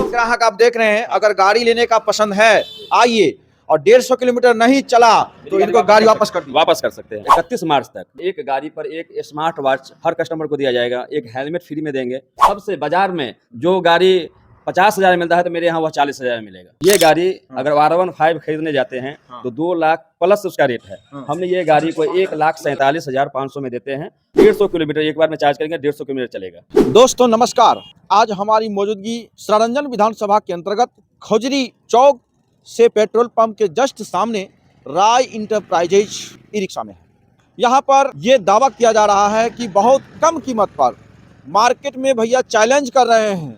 ग्राहक आप देख रहे हैं, अगर गाड़ी लेने का पसंद है आइए, और 150 किलोमीटर नहीं चला तो इनको गाड़ी वापस कर सकते हैं। 31 मार्च तक एक गाड़ी पर एक स्मार्ट वॉच हर कस्टमर को दिया जाएगा, एक हेलमेट फ्री में देंगे। सबसे बाजार में जो गाड़ी 50,000 मिलता है तो मेरे यहाँ वह 40,000 मिलेगा। ये गाड़ी अगर R15 खरीदने जाते हैं तो 2 लाख प्लस उसका रेट है। हमने ये गाड़ी को 1,47,500 में देते हैं। 150 किलोमीटर एक बार में चार्ज करेंगे, 150 किलोमीटर चलेगा। दोस्तों नमस्कार, आज हमारी मौजूदगी सरारंजन विधानसभा के अंतर्गत खजुरी चौक से पेट्रोल पंप के जस्ट सामने राय इंटरप्राइजेज ई रिक्शा में है। यहाँ पर यह दावा किया जा रहा है कि बहुत कम कीमत पर मार्केट में भैया चैलेंज कर रहे हैं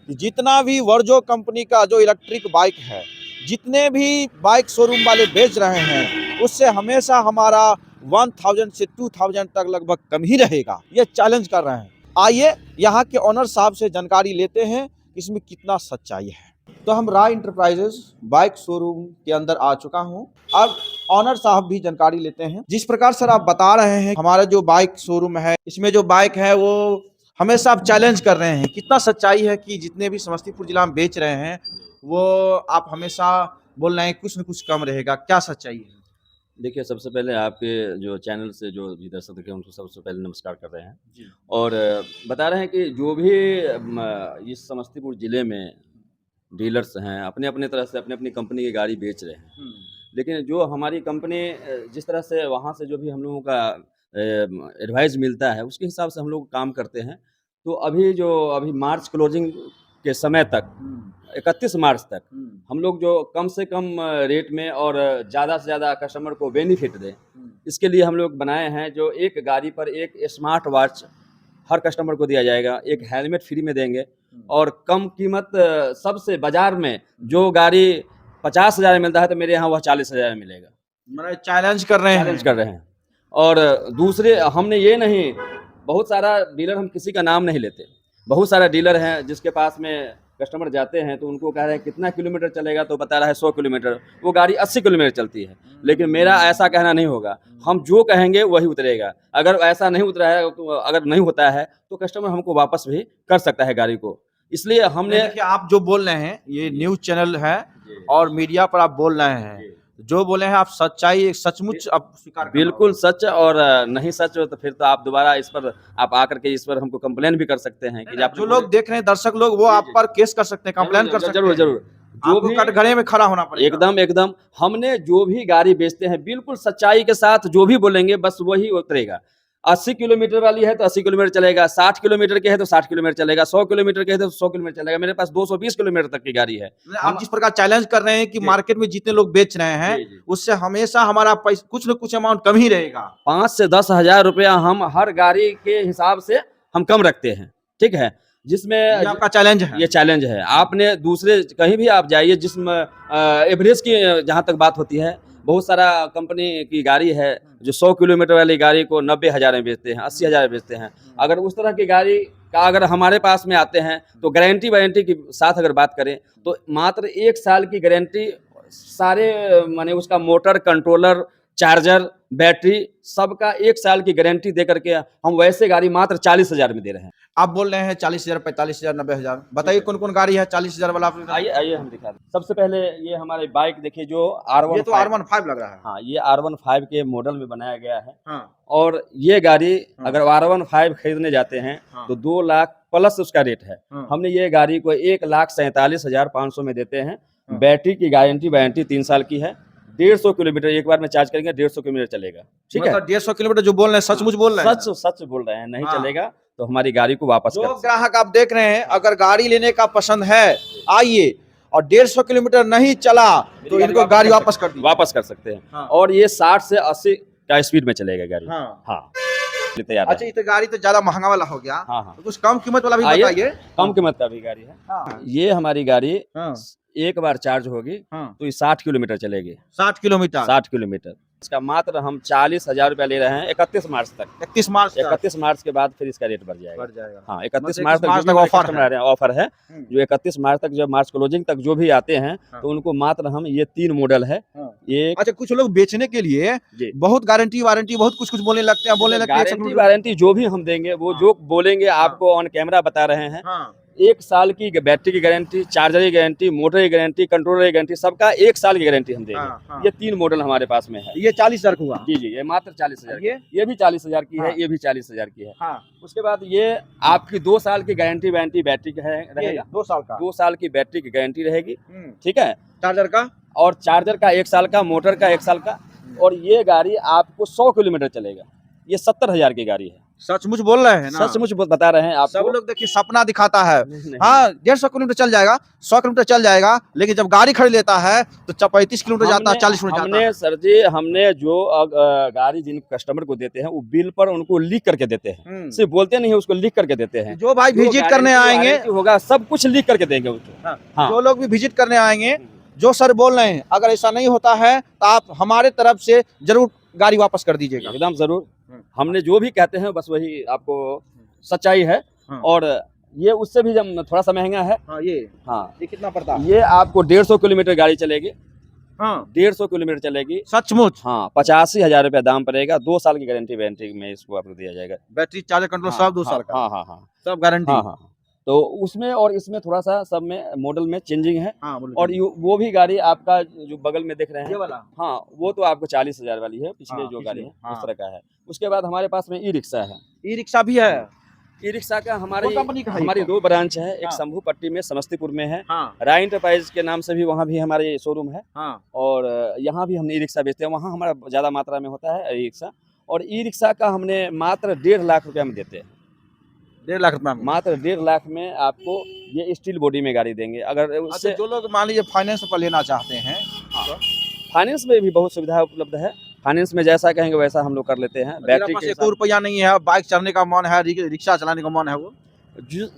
कि जितना भी वर्जो कंपनी का जो इलेक्ट्रिक बाइक है, जितने भी बाइक शोरूम वाले बेच रहे हैं, उससे हमेशा हमारा 1000 से 2000 तक लगभग कम ही रहेगा। ये चैलेंज कर रहे हैं। आइए यहाँ के ऑनर साहब से जानकारी लेते हैं इसमें कितना सच्चाई है। तो हम राय इंटरप्राइजेज बाइक शोरूम के अंदर आ चुका हूँ। अब ऑनर साहब भी जानकारी लेते हैं। जिस प्रकार सर आप बता रहे हैं हमारा जो बाइक शोरूम है, इसमें जो बाइक है वो हमेशा आप चैलेंज कर रहे हैं, कितना सच्चाई है कि जितने भी समस्तीपुर जिला में बेच रहे हैं वो आप हमेशा बोल रहे हैं कुछ न कुछ कम रहेगा, क्या सच्चाई है? देखिए, सबसे पहले आपके जो चैनल से जो भी दर्शक देखे उनको सबसे पहले नमस्कार कर रहे हैं जी। और बता रहे हैं कि जो भी इस समस्तीपुर ज़िले में डीलर्स हैं, अपने अपने तरह से अपनी अपनी कंपनी की गाड़ी बेच रहे हैं। लेकिन जो हमारी कंपनी जिस तरह से वहाँ से जो भी हम लोगों का एडवाइस मिलता है उसके हिसाब से हम लोग काम करते हैं। तो अभी मार्च क्लोजिंग के समय तक 31 मार्च तक हम लोग जो कम से कम रेट में और ज़्यादा से ज़्यादा कस्टमर को बेनिफिट दें, इसके लिए हम लोग बनाए हैं जो एक गाड़ी पर एक स्मार्ट वॉच हर कस्टमर को दिया जाएगा, एक हेलमेट फ्री में देंगे और कम कीमत सबसे बाजार में जो गाड़ी 50,000 मिलता है तो मेरे यहाँ वह 40,000 मिलेगा। मतलब चैलेंज कर रहे हैं। और दूसरे हमने ये नहीं, बहुत सारा डीलर, हम किसी का नाम नहीं लेते, बहुत सारा डीलर हैं जिसके पास में कस्टमर जाते हैं तो उनको कह रहे हैं कितना किलोमीटर चलेगा तो बता रहा है 100 किलोमीटर, वो गाड़ी 80 किलोमीटर चलती है। लेकिन मेरा ऐसा कहना नहीं होगा, हम जो कहेंगे वही उतरेगा। अगर ऐसा नहीं उतरा है तो अगर नहीं होता है तो कस्टमर हमको वापस भी कर सकता है गाड़ी को। इसलिए हमने आप जो बोल रहे हैं ये न्यूज़ चैनल है और मीडिया पर आप बोल रहे हैं, जो बोले हैं आप सच्चाई सचमुच आप स्वीकार बिल्कुल सच, और नहीं सच हो तो फिर तो आप दोबारा इस पर आप आकर के इस पर हमको कंप्लेन भी कर सकते हैं कि आप जो लोग देख रहे हैं दर्शक लोग वो आप पर केस कर सकते हैं, कंप्लेन कर सकते हैं। जरूर जो भी कटघरे में खड़ा होना पड़ेगा। एकदम हमने जो भी गाड़ी बेचते हैं बिल्कुल सच्चाई के साथ जो भी बोलेंगे बस वही उतरेगा। 80 किलोमीटर वाली है तो 80 किलोमीटर चलेगा, 60 किलोमीटर के है तो 60 किलोमीटर चलेगा, 100 किलोमीटर के है तो 100 किलोमीटर चलेगा। मेरे पास 220 किलोमीटर तक की गाड़ी है। आप जिस प्रकार चैलेंज कर रहे हैं कि मार्केट में जितने लोग बेच रहे हैं उससे हमेशा हमारा कुछ न कुछ अमाउंट कम ही रहेगा। 5 से 10 हजार रुपया हम हर गाड़ी के हिसाब से हम कम रखते हैं, ठीक है, जिसमें आपका चैलेंज है। ये चैलेंज है। आपने दूसरे कहीं भी आप जाइए, जिसमें एवरेज की जहाँ तक बात होती है, बहुत सारा कंपनी की गाड़ी है जो 100 किलोमीटर वाली गाड़ी को 90,000 में बेचते हैं, 80,000 में बेचते हैं। अगर उस तरह की गाड़ी का अगर हमारे पास में आते हैं तो गारंटी वारंटी के साथ अगर बात करें तो मात्र 1 साल की गारंटी, सारे माने उसका मोटर, कंट्रोलर, चार्जर, बैटरी सबका 1 साल की गारंटी दे करके हम वैसे गाड़ी मात्र 40,000 में दे रहे हैं। आप बोल रहे हैं 40,000, 45,000, 90,000, बताइए कौन कौन गाड़ी है 40,000 वाला? आइए हम दिखा दें। सबसे पहले ये हमारी बाइक देखिए जो R15, ये तो R15 लग रहा है। हाँ, ये R15 के मॉडल में बनाया गया है। हाँ। और ये गाड़ी अगर R15 खरीदने जाते हैं तो 2 लाख प्लस उसका रेट है। हमने ये गाड़ी को 1,47,500 में देते हैं। बैटरी की गारंटी वारंटी 3 साल की है। 150 किलोमीटर एक बार में चार्ज करेंगे, 150 किलोमीटर चलेगा, ठीक है। 150 किलोमीटर जो बोल रहे हैं सचमुच बोल रहे हैं? सच बोल रहे हैं। नहीं चलेगा तो हमारी गाड़ी को वापस जो ग्राहक आप देख रहे हैं, अगर गाड़ी लेने का पसंद है आइए, और 150 किलोमीटर नहीं चला तो इनको गाड़ी वापस कर सकते हैं। और ये 60 से 80 का स्पीड में चलेगा गाड़ी। हाँ। तैयार। अच्छा, ये तो गाड़ी तो ज्यादा महंगा वाला हो गया। तो कुछ कम कीमत वाला भी बताइए। कम कीमत का भी गाड़ी है। ये हमारी गाड़ी एक बार चार्ज होगी तो ये 60 किलोमीटर चलेगी। 60 किलोमीटर। इसका मात्र हम 40,000 रुपया ले रहे हैं 31 मार्च तक। 31 मार्च के बाद फिर इसका रेट बढ़ जाएगा। हाँ, 31 मार्च तक ऑफर है। जो 31 मार्च तक, जब मार्च क्लोजिंग तक जो भी आते हैं तो उनको मात्र हम ये 3 मॉडल है। ये अच्छा, कुछ लोग बेचने के लिए बहुत गारंटी वारंटी बहुत कुछ बोलने लगते हैं। गारंटी वारंटी जो भी हम देंगे वो जो बोलेंगे आपको ऑन कैमरा बता रहे हैं। 1 साल की बैटरी की गारंटी, चार्जर की गारंटी, मोटर की गारंटी, कंट्रोलर की गारंटी, सबका 1 साल की गारंटी हम देंगे। हाँ, हाँ। ये 3 मॉडल हमारे पास में है। ये 40,000 का हुआ। जी, जी, ये मात्र 40,000 ये भी 40,000 की हाँ। है, ये भी 40,000 की है। हाँ, उसके बाद ये आपकी 2 साल की गारंटी वारंटी बैटरी का है ये रहेगा। 2 साल का। 2 साल की बैटरी की गारंटी रहेगी, ठीक है? चार्जर का? और चार्जर का 1 साल का, मोटर का 1 साल का, और ये गाड़ी आपको 100 किलोमीटर चलेगा। ये 70,000 की गाड़ी है। सचमुच बोल रहे हैं ना? सचमुच बता रहे हैं सब आपको। लोग देखिए सपना दिखाता है। नहीं। हाँ, 150 किलोमीटर चल जाएगा, 100 किलोमीटर चल जाएगा, लेकिन जब गाड़ी खरीद लेता है तो 35 किलोमीटर जाता है, 40 किलोमीटर जाता है। हमने सर जी, हमने जो गाड़ी जिन कस्टमर को देते हैं वो बिल पर उनको लिख करके देते हैं। सिर्फ बोलते नहीं है, उसको लिख करके देते हैं। जो भाई जो विजिट करने गारंटी आएंगे, वारंटी होगा, सब कुछ लिख करके देंगे उसको। हाँ। जो लोग भी विजिट करने आएंगे, जो सर बोल रहे हैं, अगर ऐसा नहीं होता है तो आप हमारे तरफ से जरूर गाड़ी वापस कर दीजिएगा। एकदम जरूर। हमने जो भी कहते हैं बस वही आपको सच्चाई है। हाँ। और ये उससे भी जब थोड़ा सा महंगा है। हाँ, ये कितना पड़ता है? ये आपको 150 किलोमीटर गाड़ी चलेगी। हाँ, 150 किलोमीटर चलेगी। सचमुच? हाँ, 85,000 रुपया दाम पड़ेगा। 2 साल की गारंटी वारंटी में इसको आपको दिया जाएगा। बैटरी, चार्जर, कंट्रोल सब 2 साल का? हाँ, हाँ, हाँ, सब गारंटी? हाँ, हाँ। तो उसमें और इसमें थोड़ा सा सब में मॉडल में चेंजिंग है। हाँ, और वो भी गाड़ी आपका जो बगल में देख रहे हैं, ये वाला? हाँ, वो तो आपको 40,000 वाली है। पिछले जो गाड़ी है उस तरह का है। उसके बाद हमारे पास में ई रिक्शा है। ई रिक्शा भी है? ई रिक्शा का कौन कंपनी का है? हमारी 2 ब्रांच है। एक हाँ। शंभू पट्टी में समस्तीपुर में है। हाँ, राय एंटरप्राइज के नाम से भी वहाँ भी हमारे शोरूम है। हाँ। और यहाँ भी हम ई रिक्शा बेचते हैं। वहाँ हमारा ज़्यादा मात्रा में होता है ई रिक्शा। और ई रिक्शा का हमने मात्र 1.5 लाख रुपया में देते हैं। 1.5 लाख रुपया में? मात्र 1.5 लाख में आपको ये स्टील बॉडी में गाड़ी देंगे। अगर अच्छा, उससे जो लोग मान लीजिए फाइनेंस पर लेना चाहते हैं, फाइनेंस में भी बहुत सुविधा उपलब्ध है। फाइनेंस में जैसा कहेंगे वैसा हम लोग कर लेते हैं। बैटरी के 1 रुपया नहीं है, बाइक चलाने का मन है, रिक्शा चलाने का मन है, वो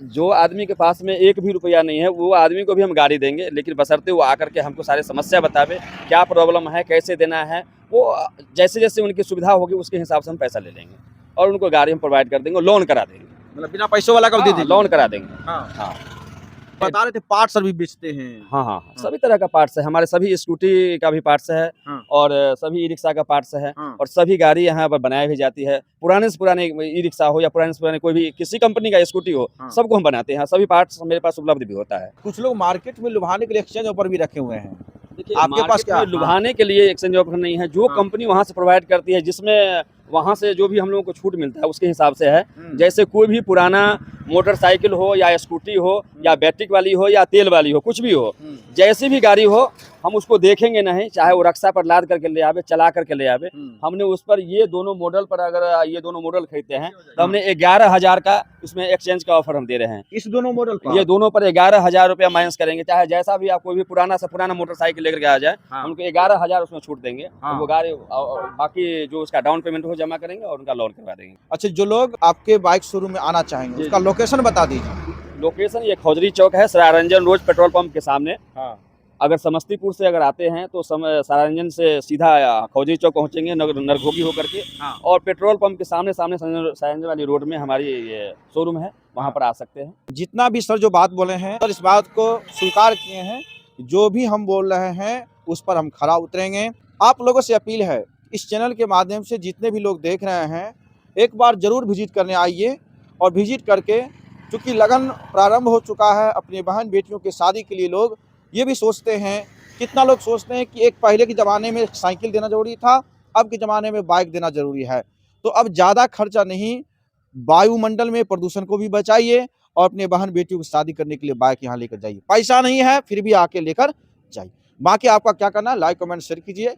जो आदमी के पास में 1 भी रुपया नहीं है, वो आदमी को भी हम गाड़ी देंगे, लेकिन बशर्ते वो आकर के हमको सारे समस्या बतावे, क्या प्रॉब्लम है, कैसे देना है। वो जैसे जैसे उनकी सुविधा होगी उसके हिसाब से हम पैसा ले लेंगे और उनको गाड़ी हम प्रोवाइड कर देंगे, लोन करा देंगे। मतलब बिना पैसों वाला का दे दीजिए? लोन करा देंगे। हाँ। हाँ। बता रहे थे पार्ट सर भी बेचते हैं? हाँ, हाँ, सभी तरह का पार्ट्स है। हमारे सभी स्कूटी का भी पार्ट्स है। हाँ। और सभी ई रिक्शा का पार्ट्स है। हाँ। और सभी गाड़ी यहाँ पर बनाई भी जाती है। पुराने से पुराने ई रिक्शा हो या पुराने से पुराने कोई भी किसी कंपनी का स्कूटी हो, हाँ। सबको हम बनाते हैं। सभी पार्ट्स मेरे पास उपलब्ध भी होता है। कुछ लोग मार्केट में लुभाने के लिए एक्सचेंज ऑफर भी रखे हुए हैं, देखिए, आपके पास क्या? लुभाने के लिए एक्सचेंज ऑफर नहीं है। जो हाँ। कंपनी वहाँ से प्रोवाइड करती है, जिसमें वहाँ से जो भी हम लोगों को छूट मिलता है उसके हिसाब से है। जैसे कोई भी पुराना मोटरसाइकिल हो या स्कूटी हो या बैटरी वाली हो या तेल वाली हो, कुछ भी हो, जैसी भी गाड़ी हो, हम उसको देखेंगे नहीं, चाहे वो रक्षा पर लाद करके ले आवे, चला करके ले आवे। हमने उस पर ये दोनों मॉडल पर अगर ये दोनों मॉडल खरीदते हैं तो हमने 11,000 का उसमें एक्सचेंज का ऑफर हम दे रहे हैं। इस दोनों मॉडल का? ये दोनों पर 11,000 रुपया माइनस करेंगे। चाहे जैसा भी आप कोई भी पुराना से पुराना मोटरसाइकिल लेकर के आ जाए, हाँ। उनको 11,000 उसमें छूट देंगे। हाँ। वो गाड़ी बाकी जो उसका डाउन पेमेंट हो जमा करेंगे और उनका लोन करवा देंगे। अच्छा, जो लोग आपके बाइक शोरूम में आना चाहेंगे उसका लोकेशन बता दीजिए। लोकेशन ये खौजरी चौक है, सरारंजन रोड पेट्रोल पंप के सामने। हाँ। अगर समस्तीपुर से अगर आते हैं तो सरारंजन से सीधा खौजरी चौक पहुंचेंगे नरघोगी होकर के। हाँ। और पेट्रोल पंप के सामने सरारंजन वाली रोड में हमारी ये शोरूम है, वहाँ पर आ सकते हैं। जितना भी सर जो बात बोले हैं सर, इस बात को स्वीकार किए हैं, जो भी हम बोल रहे हैं उस पर हम खरा उतरेंगे। आप लोगों से अपील है, इस चैनल के माध्यम से जितने भी लोग देख रहे हैं, एक बार जरूर विजिट करने आइए। और विजिट करके, चूँकि लगन प्रारंभ हो चुका है अपनी बहन बेटियों की शादी के लिए, लोग ये भी सोचते हैं, कितना लोग सोचते हैं कि एक पहले के ज़माने में साइकिल देना ज़रूरी था, अब के ज़माने में बाइक देना ज़रूरी है। तो अब ज़्यादा खर्चा नहीं, वायुमंडल में प्रदूषण को भी बचाइए और अपने बहन बेटियों की शादी करने के लिए बाइक यहाँ लेकर जाइए। पैसा नहीं है फिर भी आके लेकर जाइए। बाकी आपका क्या करना है, लाइक कमेंट शेयर कीजिए।